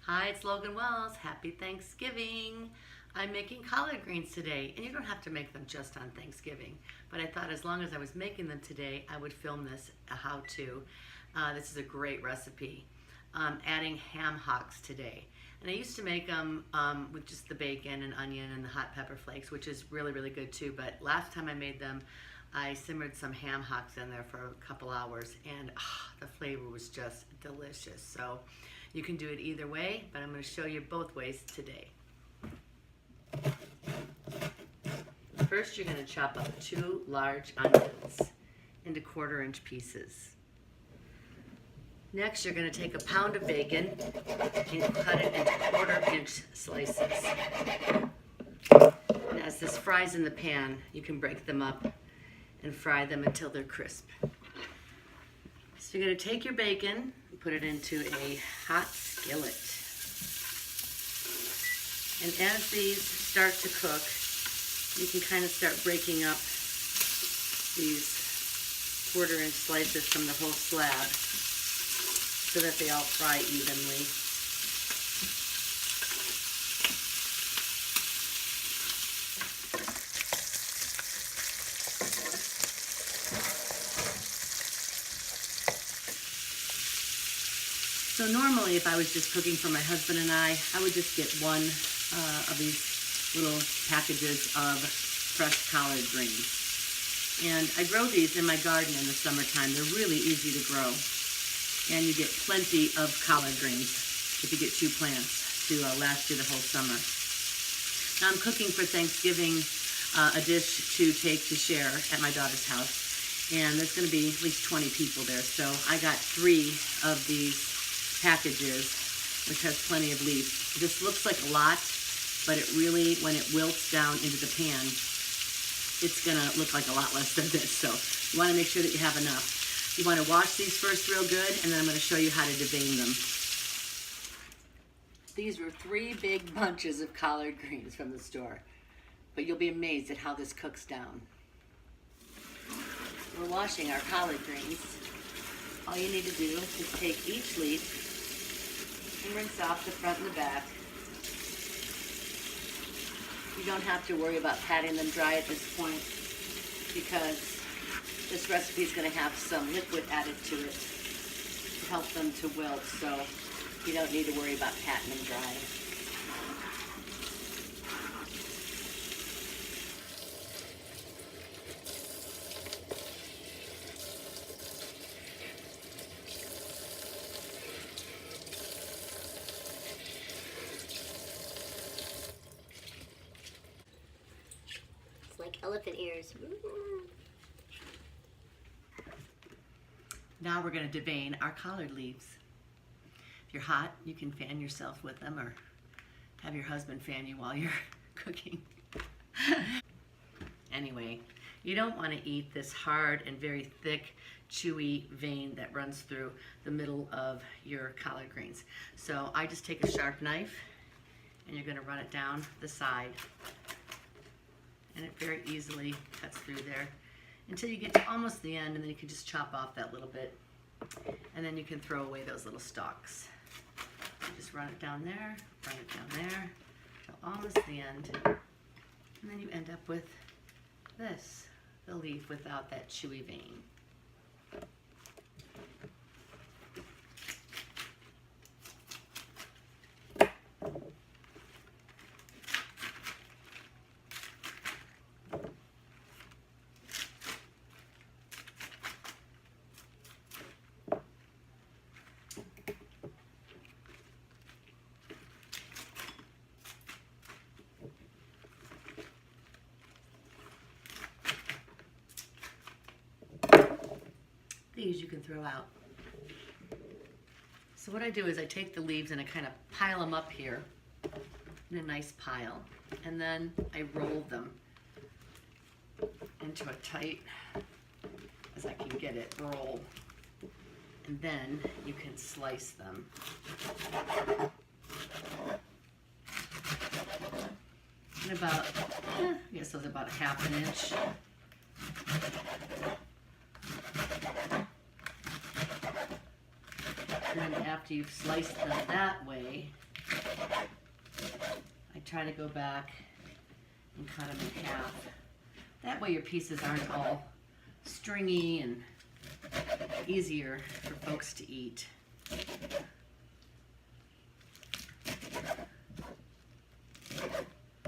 Hi, it's Logan Wells. Happy Thanksgiving. I'm making collard greens today, and you don't have to make them just on Thanksgiving, but I thought as long as I was making them today, I would film this a how-to. This is a great recipe. Adding ham hocks today. And I used to make them with just the bacon and onion and the hot pepper flakes, which is really, really good too, but last time I made them, I simmered some ham hocks in there for a couple hours, and the flavor was just delicious. So you can do it either way, but I'm going to show you both ways today. First, you're going to chop up 2 large onions into 1/4-inch pieces. Next, you're going to take a pound of bacon and cut it into 1/4-inch slices. And as this fries in the pan, you can break them up and fry them until they're crisp. So you're going to take your bacon and put it into a hot skillet. And as these start to cook, you can kind of start breaking up these 1/4-inch slices from the whole slab so that they all fry evenly. So normally, if I was just cooking for my husband and I would just get one of these little packages of fresh collard greens. And I grow these in my garden in the summertime. They're really easy to grow. And you get plenty of collard greens if you get 2 plants to last you the whole summer. Now I'm cooking for Thanksgiving a dish to take to share at my daughter's house. And there's going to be at least 20 people there. So I got 3 of these packages, which has plenty of leaves. This looks like a lot, but it really, when it wilts down into the pan, it's gonna look like a lot less than this. So you wanna make sure that you have enough. You wanna wash these first real good, and then I'm gonna show you how to devein them. These were 3 big bunches of collard greens from the store, but you'll be amazed at how this cooks down. We're washing our collard greens. All you need to do is take each leaf and rinse off the front and the back. You don't have to worry about patting them dry at this point because this recipe is going to have some liquid added to it to help them to wilt, so you don't need to worry about patting them dry. Like elephant ears. Now we're going to devein our collard leaves. If you're hot, you can fan yourself with them or have your husband fan you while you're cooking. Anyway, you don't want to eat this hard and very thick, chewy vein that runs through the middle of your collard greens. So I just take a sharp knife and you're going to run it down the side. And it very easily cuts through there until you get to almost the end, and then you can just chop off that little bit, and then you can throw away those little stalks. You just run it down there, till almost the end, and then you end up with this, the leaf without that chewy vein. These you can throw out. So what I do is I take the leaves and I kind of pile them up here in a nice pile, and then I roll them into a tight, as I can get it, roll, and then you can slice them. And about, I guess those are about 1/2 inch. And then after you've sliced them that way, I try to go back and cut them in half. That way your pieces aren't all stringy and easier for folks to eat.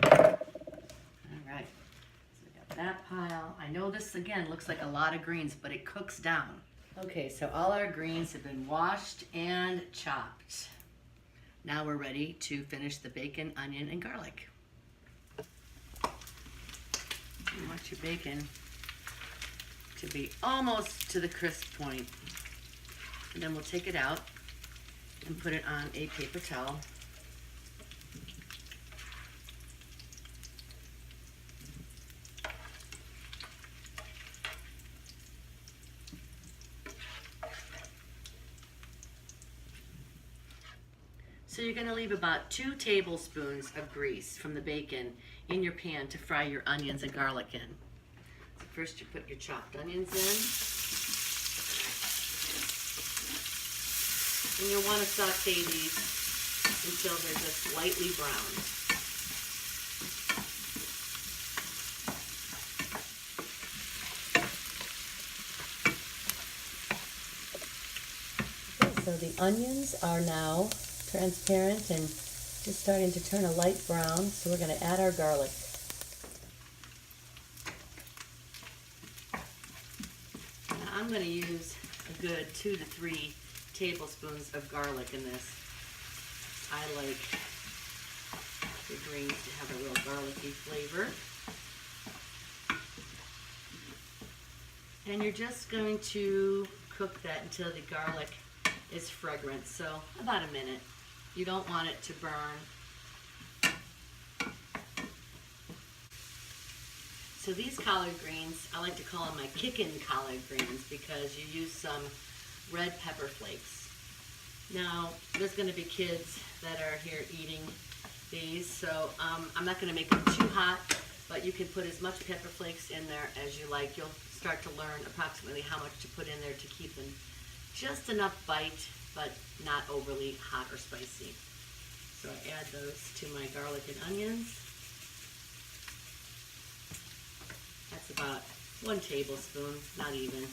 Alright, so we got that pile. I know this again looks like a lot of greens, but it cooks down. Okay, so all our greens have been washed and chopped. Now we're ready to finish the bacon, onion, and garlic. You want your bacon to be almost to the crisp point. And then we'll take it out and put it on a paper towel. So you're going to leave about 2 tablespoons of grease from the bacon in your pan to fry your onions and garlic in. So first you put your chopped onions in. And you'll want to saute these until they're just lightly browned. Okay, so the onions are now transparent and just starting to turn a light brown, so we're going to add our garlic. Now I'm going to use a good 2 to 3 tablespoons of garlic in this. I like the greens to have a real garlicky flavor. And you're just going to cook that until the garlic is fragrant, so about a minute. You don't want it to burn. So these collard greens, I like to call them my Kickin collard greens because you use some red pepper flakes. Now, there's going to be kids that are here eating these, so I'm not going to make them too hot, but you can put as much pepper flakes in there as you like. You'll start to learn approximately how much to put in there to keep them just enough bite, but not overly hot or spicy. So I add those to my garlic and onions. That's about 1 tablespoon, not even.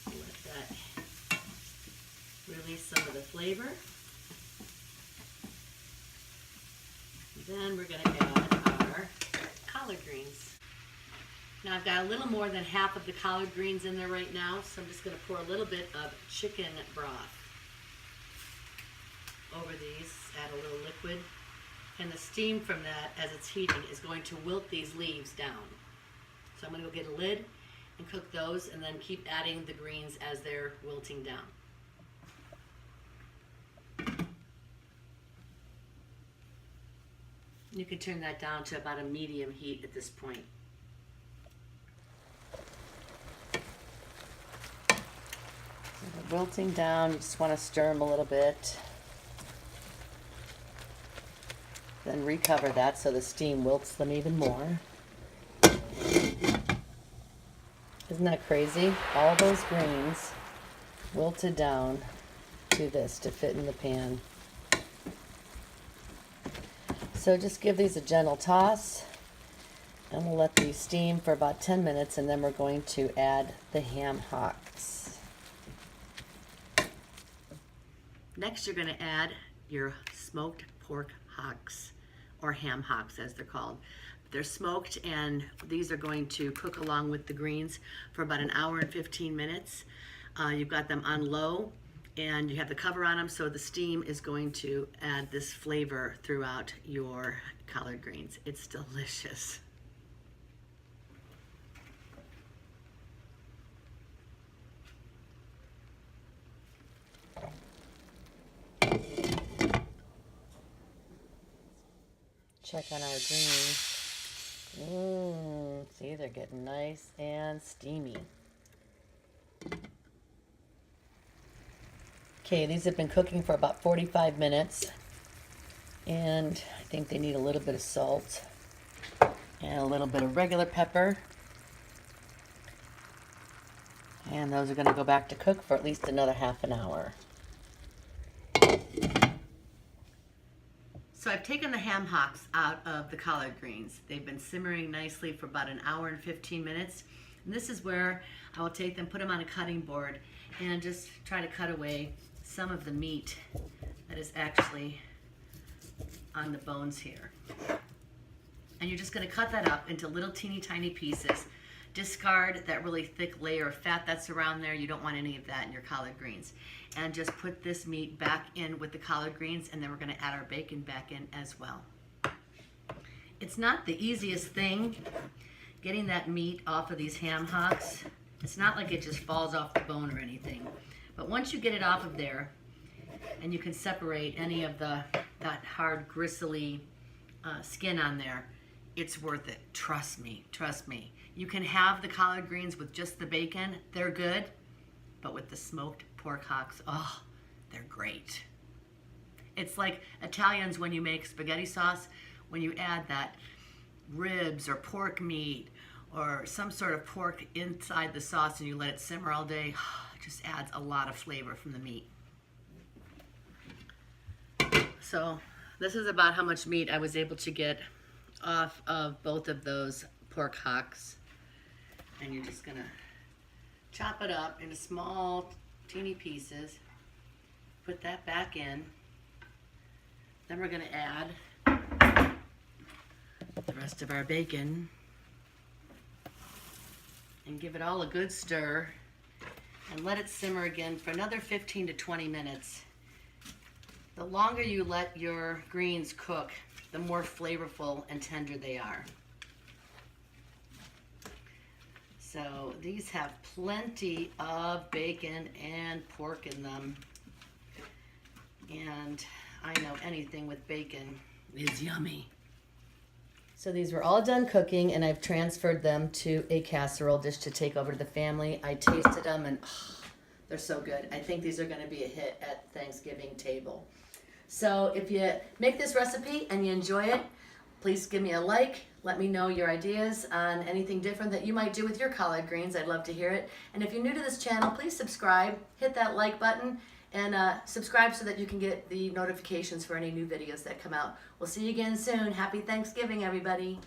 Let that release some of the flavor. And then we're going to add our collard greens. Now I've got a little more than half of the collard greens in there right now, so I'm just going to pour a little bit of chicken broth over these, add a little liquid, and the steam from that as it's heating is going to wilt these leaves down. So I'm going to go get a lid and cook those and then keep adding the greens as they're wilting down. You can turn that down to about a medium heat at this point. They're wilting down, you just want to stir them a little bit. Then recover that so the steam wilts them even more. Isn't that crazy? All those greens wilted down to this to fit in the pan. So just give these a gentle toss and we'll let these steam for about 10 minutes and then we're going to add the ham hocks. Next you're going to add your smoked pork hocks, or ham hocks as they're called. They're smoked and these are going to cook along with the greens for about 1 hour and 15 minutes. You've got them on low and you have the cover on them, so the steam is going to add this flavor throughout your collard greens. It's delicious. Check on our greens. See, they're getting nice and steamy. Okay, these have been cooking for about 45 minutes. And I think they need a little bit of salt and a little bit of regular pepper. And those are going to go back to cook for at least another half an hour. So I've taken the ham hocks out of the collard greens. They've been simmering nicely for about an hour and 15 minutes. And this is where I will take them, put them on a cutting board, and just try to cut away some of the meat that is actually on the bones here. And you're just going to cut that up into little teeny tiny pieces. Discard that really thick layer of fat that's around there. You don't want any of that in your collard greens. And just put this meat back in with the collard greens, and then we're going to add our bacon back in as well. It's not the easiest thing getting that meat off of these ham hocks. It's not like it just falls off the bone or anything. But once you get it off of there, and you can separate any of that hard gristly skin on there, it's worth it. Trust me, trust me. You can have the collard greens with just the bacon. They're good. But with the smoked pork hocks, oh, they're great. It's like Italians when you make spaghetti sauce, when you add that ribs or pork meat or some sort of pork inside the sauce and you let it simmer all day, it just adds a lot of flavor from the meat. So this is about how much meat I was able to get off of both of those pork hocks. And you're just gonna chop it up into small, teeny pieces. Put that back in. Then we're gonna add the rest of our bacon and give it all a good stir and let it simmer again for another 15 to 20 minutes. The longer you let your greens cook, the more flavorful and tender they are. So these have plenty of bacon and pork in them. And I know anything with bacon is yummy. So these were all done cooking, and I've transferred them to a casserole dish to take over to the family. I tasted them, and they're so good. I think these are going to be a hit at Thanksgiving table. So if you make this recipe and you enjoy it, please give me a like. Let me know your ideas on anything different that you might do with your collard greens. I'd love to hear it. And if you're new to this channel, please subscribe. Hit that like button and subscribe so that you can get the notifications for any new videos that come out. We'll see you again soon. Happy Thanksgiving, everybody.